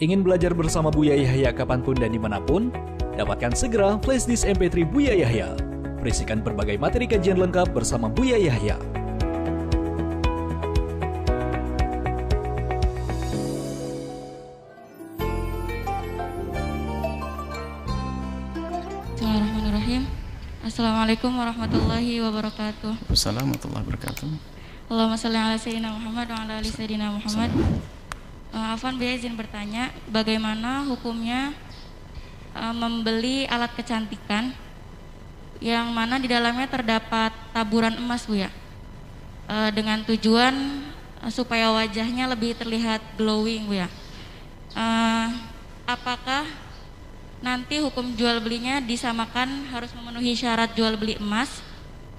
Ingin belajar bersama Buya Yahya kapanpun dan dimanapun? Dapatkan segera flashdisk MP3 Buya Yahya. Berisikan berbagai materi kajian lengkap bersama Buya Yahya. Bismillahirrahmanirrahim. Assalamualaikum warahmatullahi wabarakatuh. Assalamualaikum warahmatullahi wabarakatuh. Allahumma sholli ala sayyidina Muhammad wa ala ali sayyidina Muhammad. Afwan, Buya izin bertanya, bagaimana hukumnya membeli alat kecantikan yang mana di dalamnya terdapat taburan emas, Buya, dengan tujuan supaya wajahnya lebih terlihat glowing, Buya. Apakah nanti hukum jual belinya disamakan harus memenuhi syarat jual beli emas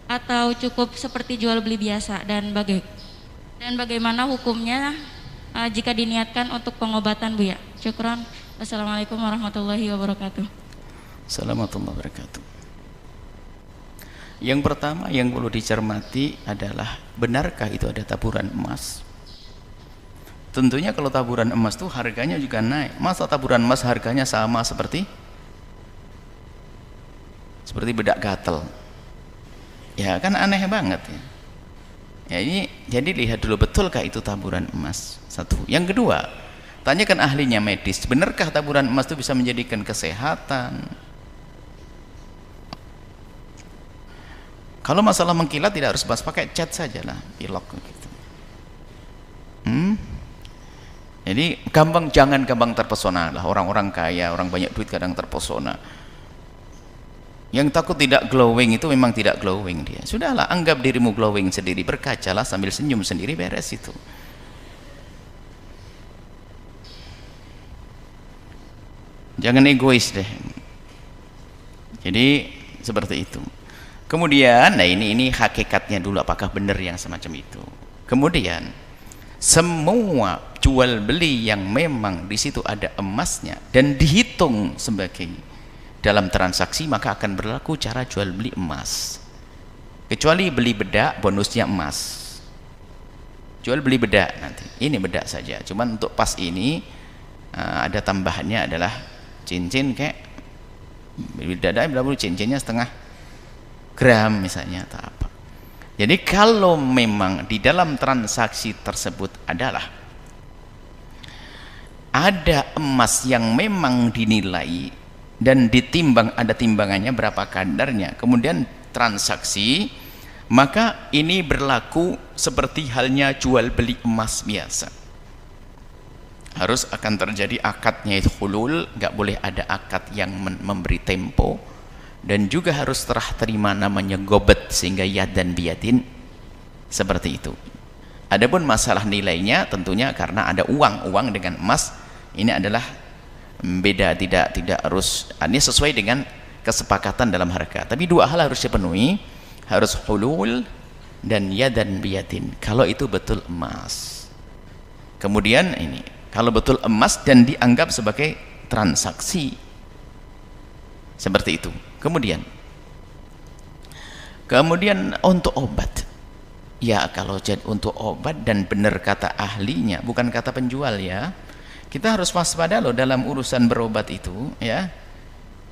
atau cukup seperti jual beli biasa, dan bagaimana hukumnya jika diniatkan untuk pengobatan, Buya? Syukran. Assalamualaikum warahmatullahi wabarakatuh. Assalamualaikum warahmatullahi wabarakatuh. Yang pertama yang perlu dicermati adalah, benarkah itu ada taburan emas? Tentunya kalau taburan emas itu harganya juga naik. Masa taburan emas harganya sama seperti bedak gatel? Ya kan aneh banget ya. Ya ini jadi lihat dulu, betulkah itu taburan emas? Satu. Yang kedua, tanyakan ahlinya medis, benarkah taburan emas itu bisa menjadikan kesehatan? Kalau masalah mengkilat tidak harus emas, pakai cat sajalah, pilok gitu. Jadi jangan gampang terpesona lah. Orang-orang kaya, orang banyak duit kadang terpesona. Yang takut tidak glowing itu memang tidak glowing dia. Sudahlah, anggap dirimu glowing sendiri, berkacalah sambil senyum sendiri, beres itu. Jangan egois deh. Jadi seperti itu. Kemudian, nah ini hakikatnya dulu, apakah benar yang semacam itu. Kemudian, semua jual beli yang memang di situ ada emasnya dan dihitung sebagai dalam transaksi, maka akan berlaku cara jual beli emas. Kecuali beli bedak, bonusnya emas. Jual beli bedak nanti. Ini bedak saja. Cuman untuk pas ini ada tambahannya adalah cincin, kayak bidadari berapa, cincinnya setengah gram misalnya atau apa. Jadi kalau memang di dalam transaksi tersebut adalah ada emas yang memang dinilai dan ditimbang, ada timbangannya berapa kadarnya, kemudian transaksi, maka ini berlaku seperti halnya jual beli emas biasa. Harus akan terjadi akadnya itu hulul, nggak boleh ada akad yang memberi tempo, dan juga harus serah terima namanya gobet, sehingga yad dan biyadin seperti itu. Adapun masalah nilainya tentunya karena ada uang dengan emas, ini adalah beda, tidak harus, ini sesuai dengan kesepakatan dalam harga. Tapi dua hal harus dipenuhi, harus hulul dan yad dan biyadin kalau itu betul emas. Kemudian ini kalau betul emas dan dianggap sebagai transaksi seperti itu. Kemudian untuk obat, ya kalau untuk obat, dan benar kata ahlinya, bukan kata penjual ya, kita harus waspada loh dalam urusan berobat itu ya.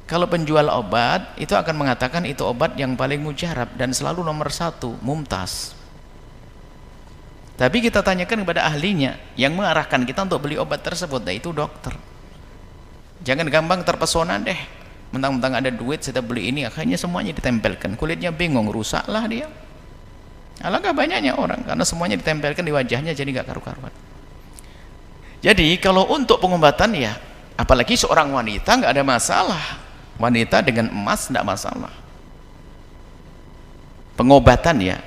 Kalau penjual obat itu akan mengatakan itu obat yang paling mujarab dan selalu nomor satu, mumtaz. Tapi kita tanyakan kepada ahlinya yang mengarahkan kita untuk beli obat tersebut, yaitu dokter. Jangan gampang terpesona deh, mentang-mentang ada duit saya beli ini, akhirnya semuanya ditempelkan, kulitnya bingung, rusaklah dia. Alangkah banyaknya orang karena semuanya ditempelkan di wajahnya, jadi nggak karu-karuan. Jadi kalau untuk pengobatan ya, apalagi seorang wanita, nggak ada masalah. Wanita dengan emas nggak masalah. Pengobatan ya,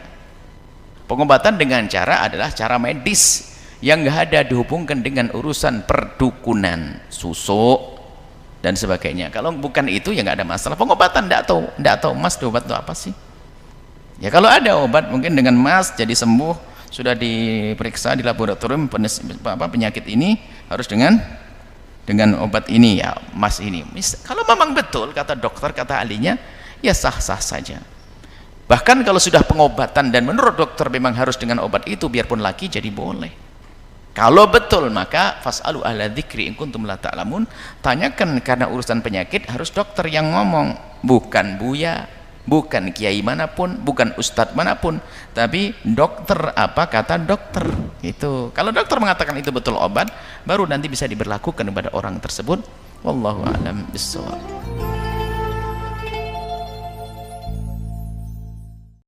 pengobatan dengan cara adalah cara medis yang nggak ada dihubungkan dengan urusan perdukunan, susuk dan sebagainya. Kalau bukan itu ya nggak ada masalah. Pengobatan nggak tahu emas obat itu apa sih? Ya kalau ada obat mungkin dengan emas jadi sembuh, sudah diperiksa di laboratorium penyakit ini harus dengan obat ini ya, emas ini. Kalau memang betul kata dokter, kata ahlinya, ya sah-sah saja. Bahkan kalau sudah pengobatan dan menurut dokter memang harus dengan obat itu, biarpun laki jadi boleh. Kalau betul, maka fas'alu ahla dzikri in kuntum la ta'lamun. Tanyakan, karena urusan penyakit harus dokter yang ngomong, bukan buya, bukan kiai manapun, bukan ustadz manapun, tapi dokter. Apa kata dokter itu? Kalau dokter mengatakan itu betul obat, baru nanti bisa diberlakukan kepada orang tersebut. Wallahu a'lam bishawab.